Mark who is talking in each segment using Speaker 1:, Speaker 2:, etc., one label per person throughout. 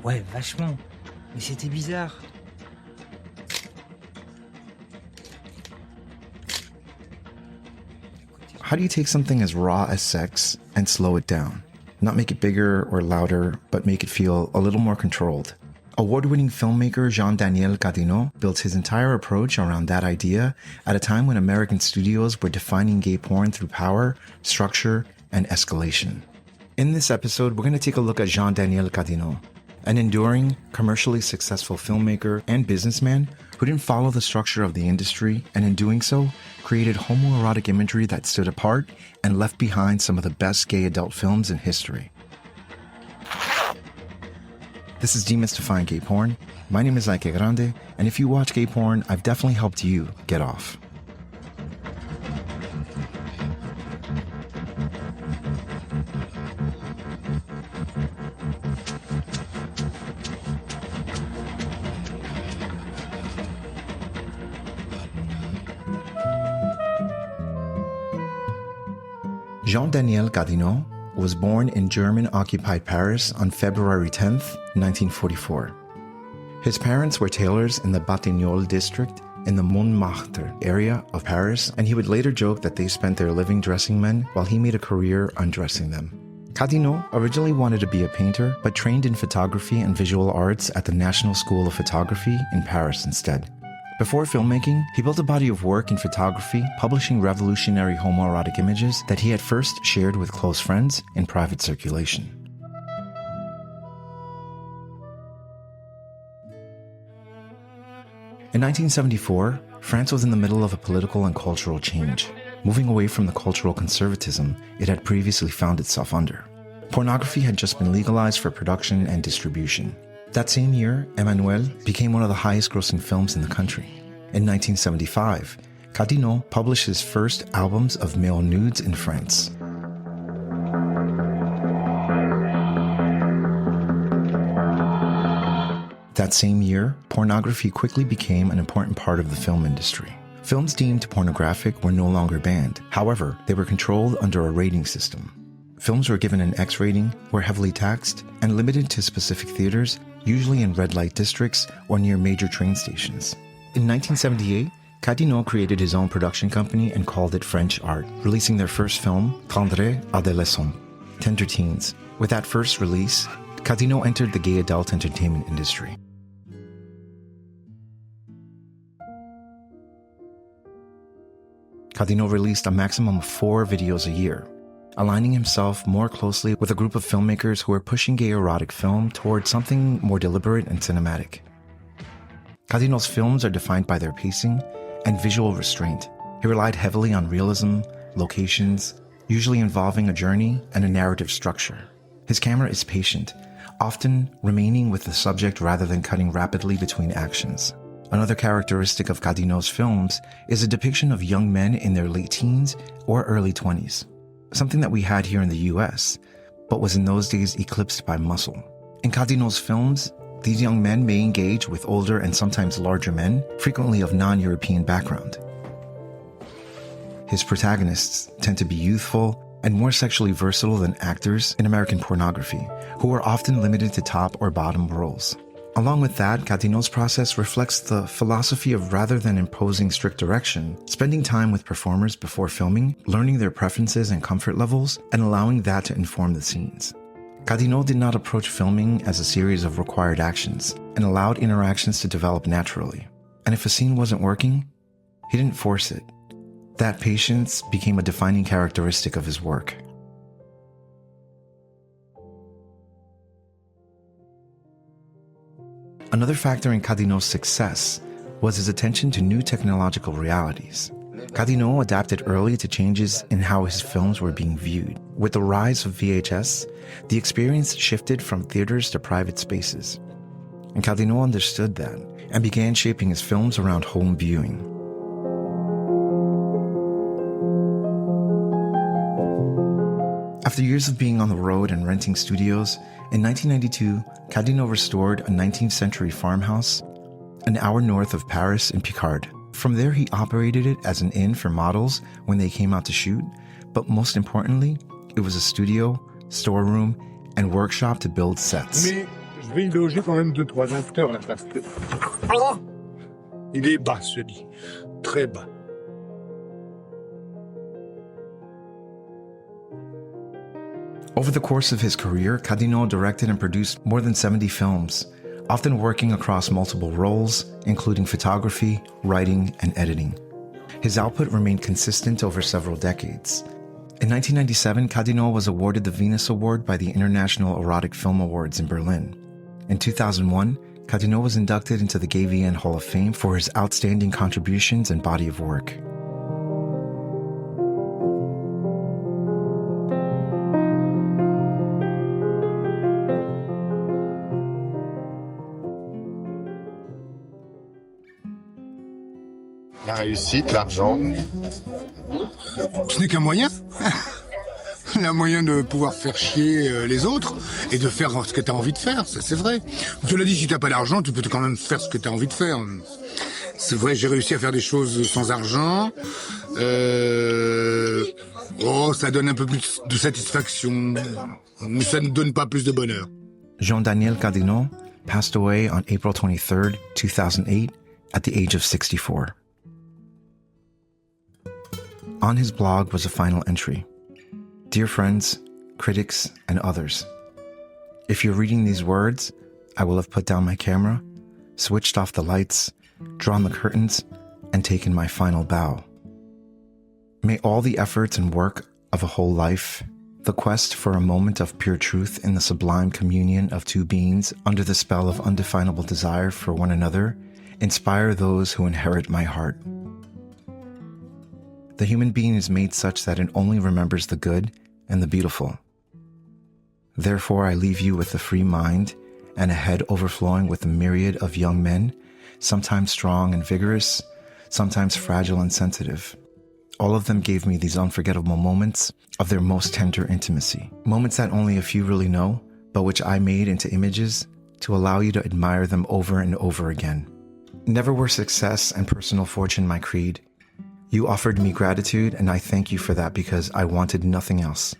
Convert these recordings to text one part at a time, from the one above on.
Speaker 1: Ouais, vachement. Mais c'était bizarre.
Speaker 2: How do you take something as raw as sex and slow it down? Not make it bigger or louder, but make it feel a little more controlled. Award-winning filmmaker Jean-Daniel Cadinot built his entire approach around that idea at a time when American studios were defining gay porn through power, structure, and escalation. In this episode, we're going to take a look at Jean-Daniel Cadinot, an enduring, commercially successful filmmaker and businessman who didn't follow the structure of the industry, and in doing so, created homoerotic imagery that stood apart and left behind some of the best gay adult films in history. This is Demystifying Gay Porn. My name is Ike Grande, and if you watch gay porn, I've definitely helped you get off. Jean-Daniel Cadinot was born in German-occupied Paris on February 10, 1944. His parents were tailors in the Batignolles district in the Montmartre area of Paris, and he would later joke that they spent their living dressing men while he made a career undressing them. Cadinot originally wanted to be a painter, but trained in photography and visual arts at the National School of Photography in Paris instead. Before filmmaking, he built a body of work in photography, publishing revolutionary homoerotic images that he had first shared with close friends in private circulation. In 1974, France was in the middle of a political and cultural change, moving away from the cultural conservatism it had previously found itself under. Pornography had just been legalized for production and distribution. That same year, Emmanuel became one of the highest-grossing films in the country. In 1975, Cadinot published his first albums of male nudes in France. That same year, pornography quickly became an important part of the film industry. Films deemed pornographic were no longer banned. However, they were controlled under a rating system. Films were given an X rating, were heavily taxed, and limited to specific theaters, usually in red light districts or near major train stations. In 1978, Cadinot created his own production company and called it French Art, releasing their first film, Tendre Adolescent, Tender Teens. With that first release, Cadinot entered the gay adult entertainment industry. Cadinot released a maximum of 4 videos a year, aligning himself more closely with a group of filmmakers who were pushing gay erotic film towards something more deliberate and cinematic. Cadinot's films are defined by their pacing and visual restraint. He relied heavily on realism, locations, usually involving a journey and a narrative structure. His camera is patient, often remaining with the subject rather than cutting rapidly between actions. Another characteristic of Cadinot's films is a depiction of young men in their late teens or early 20s. Something that we had here in the US, but was in those days eclipsed by muscle. In Cadinot's films, these young men may engage with older and sometimes larger men, frequently of non-European background. His protagonists tend to be youthful and more sexually versatile than actors in American pornography, who are often limited to top or bottom roles. Along with that, Cadinot's process reflects the philosophy of, rather than imposing strict direction, spending time with performers before filming, learning their preferences and comfort levels, and allowing that to inform the scenes. Cadinot did not approach filming as a series of required actions, and allowed interactions to develop naturally. And if a scene wasn't working, he didn't force it. That patience became a defining characteristic of his work. Another factor in Cadinot's success was his attention to new technological realities. Cadinot adapted early to changes in how his films were being viewed. With the rise of VHS, the experience shifted from theaters to private spaces. And Cadinot understood that and began shaping his films around home viewing. After years of being on the road and renting studios, in 1992, Cadinot restored a 19th century farmhouse an hour north of Paris in Picard. From there, he operated it as an inn for models when they came out to shoot, but most importantly, it was a studio, storeroom, and workshop to build sets.
Speaker 3: Mais je Je vais y loger quand même 2-3 acteurs là parce que... Oh, il est bas ce lit, très bas.
Speaker 2: Over the course of his career, Cadinot directed and produced more than 70 films, often working across multiple roles, including photography, writing, and editing. His output remained consistent over several decades. In 1997, Cadinot was awarded the Venus Award by the International Erotic Film Awards in Berlin. In 2001, Cadinot was inducted into the GVN Hall of Fame for his outstanding contributions and body of work.
Speaker 3: La réussite, l'argent. Ce n'est qu'un moyen. Un moyen de pouvoir faire chier les autres et de faire ce que tu as envie de faire, ça c'est vrai. Cela dit, si tu n'as pas d'argent, tu peux quand même faire ce que tu as envie de faire. C'est vrai, j'ai réussi à faire des choses sans argent. Oh, ça donne un peu plus de satisfaction, mais ça ne donne pas plus de bonheur.
Speaker 2: Jean-Daniel Cadinot passed away on April 23, 2008, at the age of 64. On his blog was a final entry. Dear friends, critics, and others, if you're reading these words, I will have put down my camera, switched off the lights, drawn the curtains, and taken my final bow. May all the efforts and work of a whole life, the quest for a moment of pure truth in the sublime communion of two beings under the spell of undefinable desire for one another, inspire those who inherit my heart. The human being is made such that it only remembers the good and the beautiful. Therefore, I leave you with a free mind and a head overflowing with a myriad of young men, sometimes strong and vigorous, sometimes fragile and sensitive. All of them gave me these unforgettable moments of their most tender intimacy. Moments that only a few really know, but which I made into images to allow you to admire them over and over again. Never were success and personal fortune my creed. You offered me gratitude, and I thank you for that because I wanted nothing else.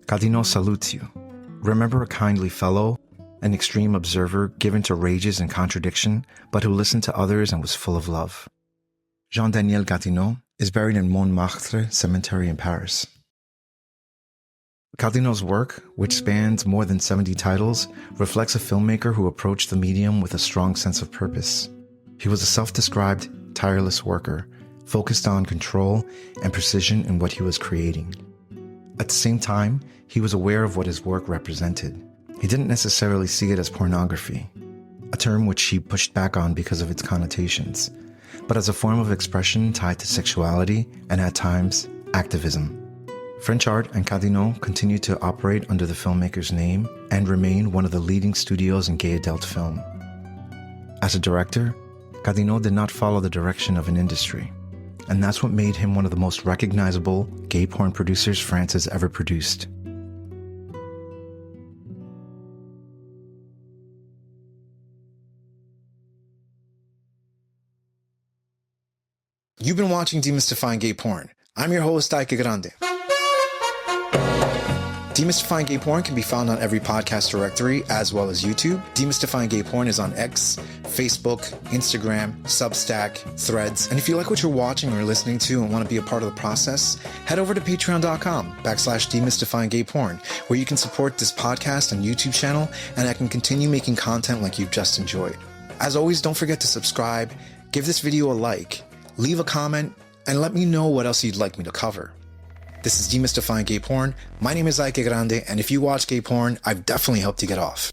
Speaker 2: Cadinot salutes you. Remember a kindly fellow, an extreme observer given to rages and contradiction, but who listened to others and was full of love. Jean-Daniel Cadinot is buried in Montmartre Cemetery in Paris. Cadinot's work, which spans more than 70 titles, reflects a filmmaker who approached the medium with a strong sense of purpose. He was a self-described tireless worker, focused on control and precision in what he was creating. At the same time, he was aware of what his work represented. He didn't necessarily see it as pornography, a term which he pushed back on because of its connotations, but as a form of expression tied to sexuality and, at times, activism. French Art and Cadinot continue to operate under the Filmmakers name and remain one of the leading studios in gay adult film. As a director, Cadinot did not follow the direction of an industry, and that's what made him one of the most recognizable gay porn producers France has ever produced. You've been watching Demystifying Gay Porn. I'm your host, Ike Grande. Demystifying Gay Porn can be found on every podcast directory as well as YouTube. Demystifying Gay Porn is on X, Facebook, Instagram, Substack, Threads. And if you like what you're watching or listening to and want to be a part of the process, head over to patreon.com/demystifying gay porn, where you can support this podcast and YouTube channel, and I can continue making content like you've just enjoyed. As always, don't forget to subscribe, give this video a like, leave a comment, and let me know what else you'd like me to cover. This is Demystifying Gay Porn. My name is Ike Grande, and if you watch gay porn, I've definitely helped you get off.